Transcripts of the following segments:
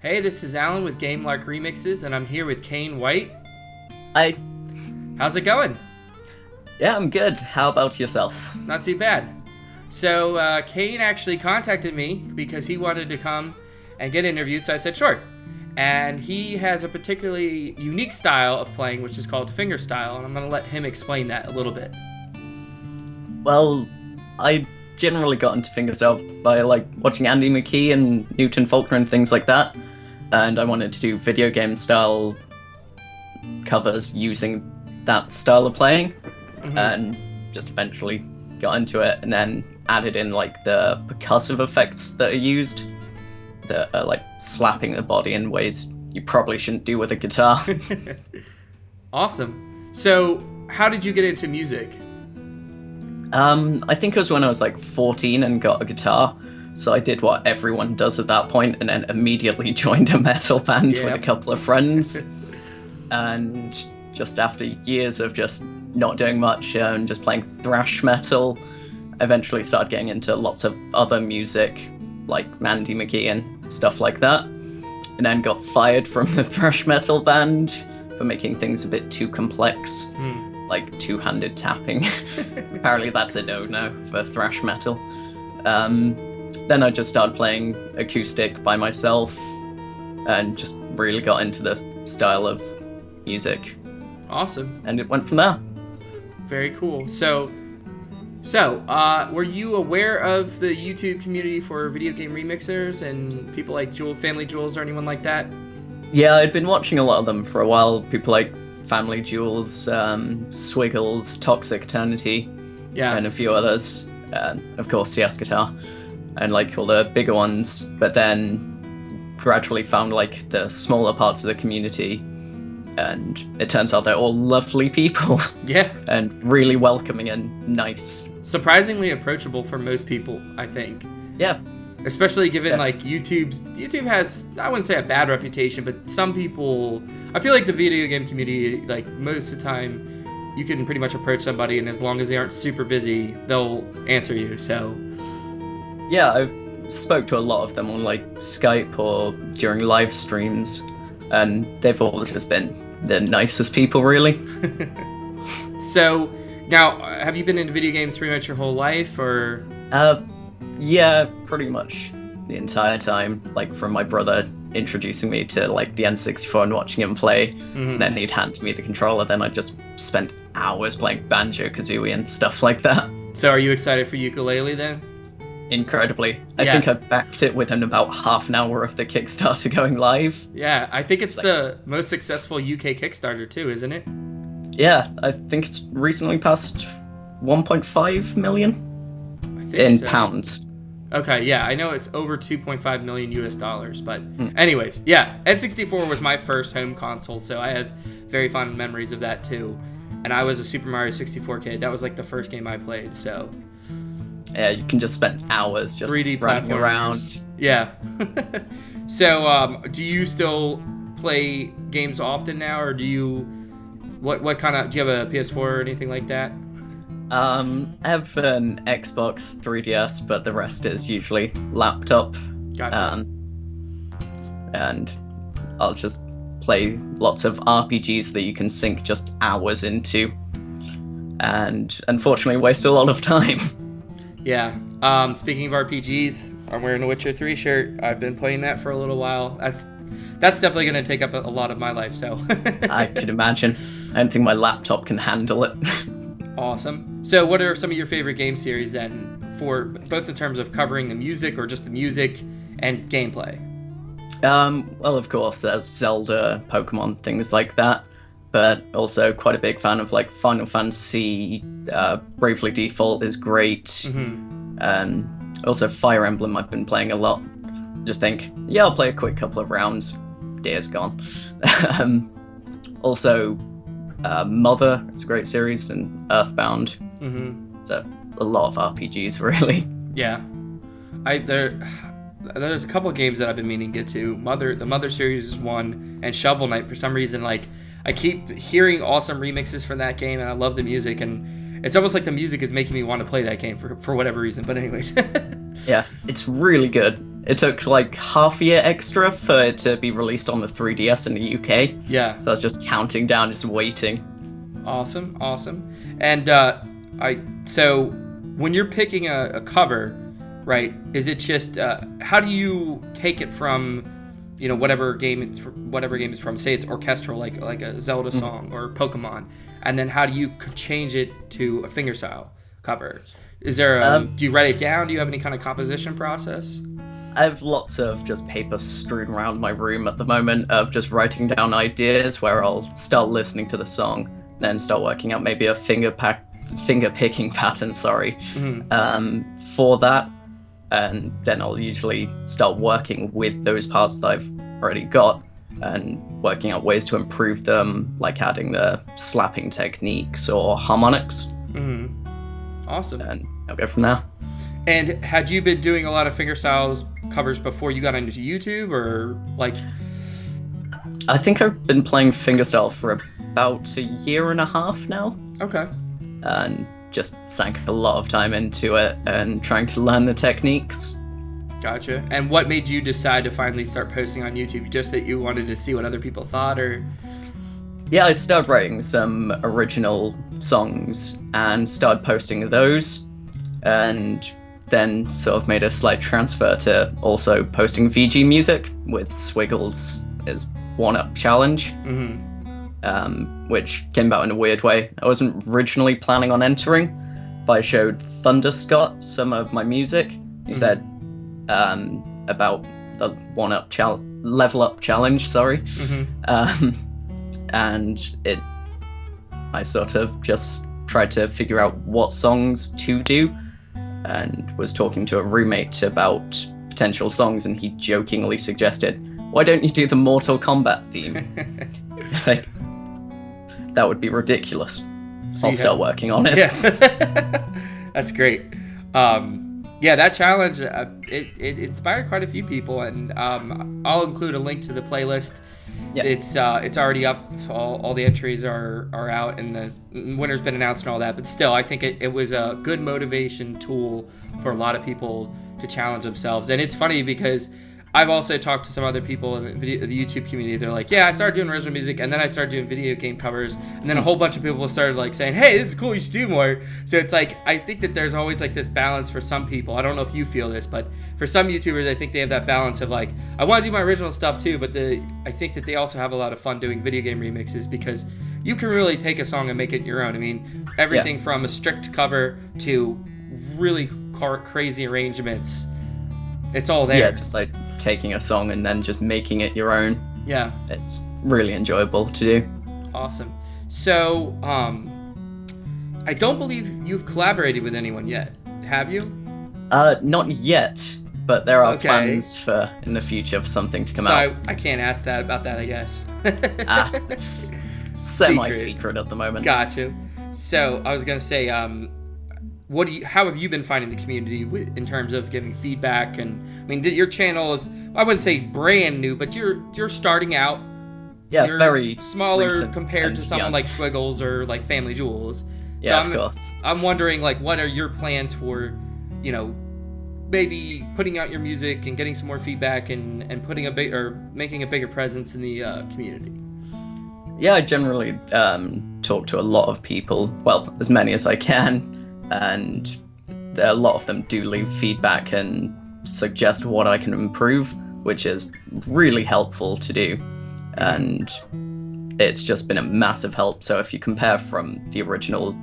Hey, this is Alan with GameLark Remixes, and I'm here with Kain White. Hi. How's it going? Yeah, I'm good. How about yourself? Not too bad. So, Kain actually contacted me because he wanted to come and get interviewed, so I said sure. And he has a particularly unique style of playing, which is called fingerstyle, and I'm going to let him explain that a little bit. Well, I generally got into fingerstyle by watching Andy McKee and Newton Faulkner and things like that, and I wanted to do video game style covers using that style of playing, and just eventually got into it, and then added in the percussive effects that are used, that are slapping the body in ways you probably shouldn't do with a guitar. Awesome. So, how did you get into music? I think it was when I was 14 and got a guitar, so I did what everyone does at that point, and then immediately joined a metal band with a couple of friends. And just after years of just not doing much and just playing thrash metal, I eventually started getting into lots of other music, like Andy McKee and stuff like that, and then got fired from the thrash metal band for making things a bit too complex. Like two-handed tapping. Apparently that's a no-no for thrash metal. Then I just started playing acoustic by myself and just really got into the style of music. Awesome. And it went from there. Very cool. So, were you aware of the YouTube community for video game remixers and people like Family Jewels or anyone like that? Yeah, I'd been watching a lot of them for a while. People like Family Jewels, Swiggles, Toxic Eternity, and a few others. Of course, CS Guitar, and all the bigger ones. But then gradually found the smaller parts of the community, and it turns out they're all lovely people. Yeah. And really welcoming and nice. Surprisingly approachable for most people, I think. Yeah. Especially given YouTube has, I wouldn't say a bad reputation, but some people, I feel like the video game community, most of the time, you can pretty much approach somebody, and as long as they aren't super busy, they'll answer you. So yeah, I've spoke to a lot of them on Skype or during live streams, and they've all just been the nicest people, really. So now, have you been into video games pretty much your whole life, or? Yeah, pretty much the entire time. From my brother introducing me to the N64 and watching him play, and then he'd hand me the controller. Then I'd just spend hours playing Banjo-Kazooie and stuff like that. So are you excited for ukulele then? Incredibly. I think I backed it within about half an hour of the Kickstarter going live. Yeah, I think it's the most successful UK Kickstarter too, isn't it? Yeah, I think it's recently passed 1.5 million in pounds. Okay, yeah, I know it's over 2.5 million US dollars, but anyways, yeah, N64 was my first home console, so I have very fond memories of that too. And I was a Super Mario 64 kid. That was the first game I played, so. Yeah, you can just spend hours just 3D running around. Yeah. So, do you still play games often now, or do you, what kind of, do you have a PS4 or anything like that? I have an Xbox 3DS, but the rest is usually laptop. Gotcha. And I'll just play lots of RPGs that you can sink just hours into, and unfortunately waste a lot of time. Yeah. Speaking of RPGs, I'm wearing a Witcher 3 shirt. I've been playing that for a little while. That's definitely going to take up a lot of my life, so. I can imagine. I don't think my laptop can handle it. Awesome. So what are some of your favorite game series then, for both in terms of covering the music or just the music and gameplay? Well, of course, there's Zelda, Pokemon, things like that, but also quite a big fan of Final Fantasy. Bravely Default is great. Also Fire Emblem I've been playing a lot. Just think, yeah, I'll play a quick couple of rounds. Days gone. Also, Mother, it's a great series, and Earthbound. So a lot of RPGs, really. Yeah. There's a couple of games that I've been meaning to get to. The Mother series is one, and Shovel Knight, for some reason, I keep hearing awesome remixes from that game, and I love the music, and it's almost like the music is making me want to play that game for whatever reason, but anyways. Yeah, it's really good. it took like half a year extra for it to be released on the 3DS in the UK. Yeah. So I was just counting down, just waiting. Awesome. And so when you're picking a cover, right? Is it just how do you take it from, whatever game it's from? Say it's orchestral, like a Zelda song or Pokemon, and then how do you change it to a fingerstyle cover? Is there do you write it down? Do you have any kind of composition process? I have lots of just paper strewn around my room at the moment of just writing down ideas where I'll start listening to the song, then start working out maybe a finger picking pattern, for that. And then I'll usually start working with those parts that I've already got and working out ways to improve them, like adding the slapping techniques or harmonics. Awesome. And I'll go from there. And had you been doing a lot of fingerstyles covers before you got into YouTube, or like? I think I've been playing fingerstyle for about a year and a half now. Okay. And just sank a lot of time into it and trying to learn the techniques. Gotcha. And what made you decide to finally start posting on YouTube? Just that you wanted to see what other people thought, or? Yeah, I started writing some original songs and started posting those, and then sort of made a slight transfer to also posting VG music with Swiggles as one-up challenge, which came about in a weird way. I wasn't originally planning on entering, but I showed Thunder Scott some of my music. He said about the one-up level up challenge, and I sort of just tried to figure out what songs to do, and was talking to a roommate about potential songs, and he jokingly suggested, why don't you do the Mortal Kombat theme? It's like, that would be ridiculous. So I'll start working on it. Yeah. That's great. Yeah, that challenge, it inspired quite a few people, and I'll include a link to the playlist. Yeah. It's already up. All the entries are out, and the winner's been announced and all that. But still, I think it was a good motivation tool for a lot of people to challenge themselves. And it's funny because I've also talked to some other people in the YouTube community. They're like, yeah, I started doing original music, and then I started doing video game covers, and then a whole bunch of people started like saying, hey, this is cool, you should do more. So it's like, I think that there's always like this balance for some people. I don't know if you feel this, but for some YouTubers, I think they have that balance of like, I want to do my original stuff too, but I think that they also have a lot of fun doing video game remixes, because you can really take a song and make it your own. I mean, everything from a strict cover to really crazy arrangements. It's all there. Yeah, just like taking a song and then just making it your own. Yeah. It's really enjoyable to do. Awesome. So, I don't believe you've collaborated with anyone yet. Have you? Not yet, but there are plans for in the future for something to come out. I can't ask that about that, I guess. It's semi-secret at the moment. Gotcha. So, I was going to say, how have you been finding the community in terms of giving feedback? And I mean, your channel is, I wouldn't say brand new, but you're starting out. Yeah, you're very smaller compared to someone like Swiggles or like Family Jewels. Yeah, of course. I'm wondering, like, what are your plans for, maybe putting out your music and getting some more feedback and making a bigger presence in the community? Yeah, I generally talk to a lot of people, well, as many as I can. And a lot of them do leave feedback and suggest what I can improve, which is really helpful to do. And it's just been a massive help. So if you compare from the original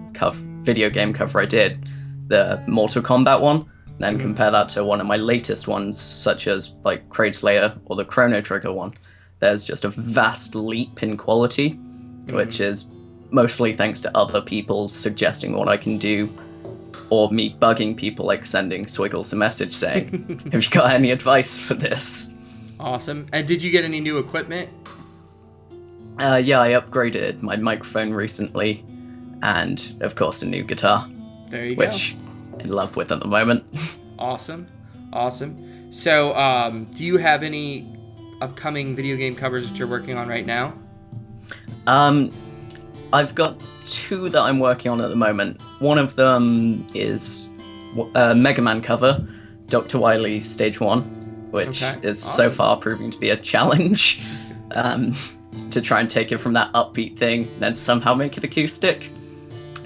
video game cover I did, the Mortal Kombat one, then compare that to one of my latest ones, such as like Kraid's Lair or the Chrono Trigger one, there's just a vast leap in quality, which is mostly thanks to other people suggesting what I can do, or me bugging people, like sending Swiggles a message saying, have you got any advice for this? Awesome. And did you get any new equipment? Yeah, I upgraded my microphone recently, and of course a new guitar. There you go. Which I'm in love with at the moment. Awesome. So, do you have any upcoming video game covers that you're working on right now? I've got two that I'm working on at the moment. One of them is a Mega Man cover, Dr. Wily Stage 1, which Okay, is so far proving to be a challenge. To try and take it from that upbeat thing, then somehow make it acoustic.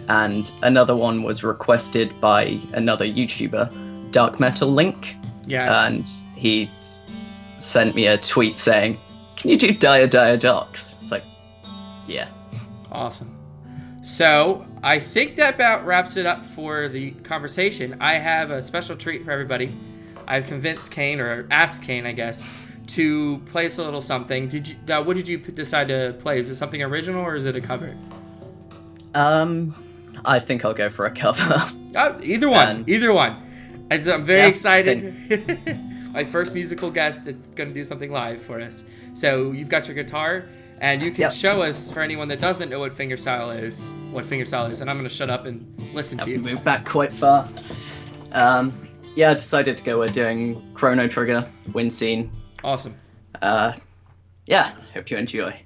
And another one was requested by another YouTuber, Dark Metal Link. Yeah. And he sent me a tweet saying, "Can you do Dire Dire Docs?" It's like, yeah. Awesome. So I think that about wraps it up for the conversation. I have a special treat for everybody. I've convinced Kain, or asked Kain, I guess, to play us a little something. What did you decide to play? Is it something original or is it a cover? I think I'll go for a cover. Either one. Either one. I'm very excited. My first musical guest that's going to do something live for us. So you've got your guitar, and you can show us, for anyone that doesn't know what fingerstyle is, and I'm going to shut up and listen to you. Move back quite far. I decided to go with doing Chrono Trigger, Wind Scene. Awesome. Hope you enjoy.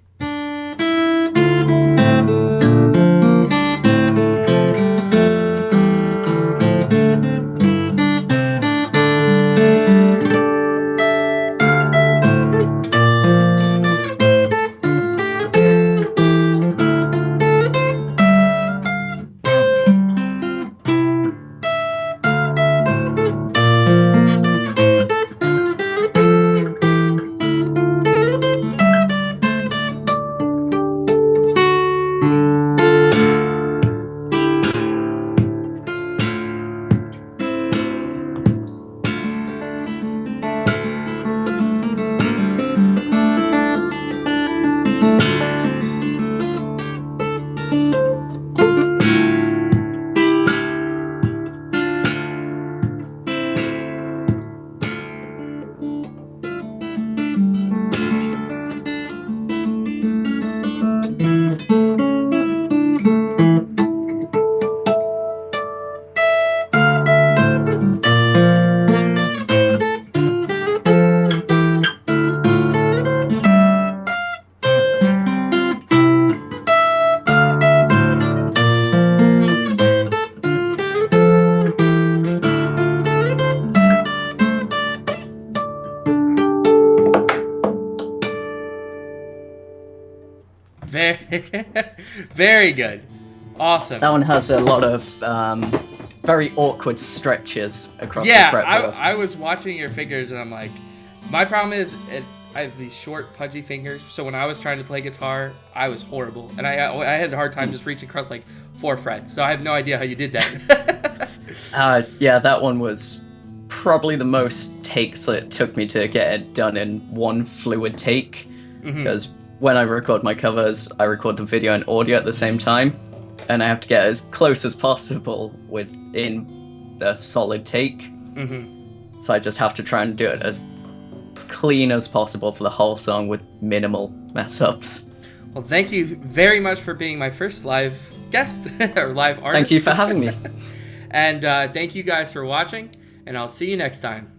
Very good. Awesome. That one has a lot of very awkward stretches across the fretboard. I was watching your fingers and I'm like, my problem is I have these short, pudgy fingers. So when I was trying to play guitar, I was horrible, and I had a hard time just reaching across like 4 frets. So I have no idea how you did that. That one was probably the most takes it took me to get it done in one fluid take. Because when I record my covers, I record the video and audio at the same time, and I have to get as close as possible within the solid take. So I just have to try and do it as clean as possible for the whole song with minimal mess ups. Well, thank you very much for being my first live guest or live artist. Thank you for having me. And thank you guys for watching, and I'll see you next time.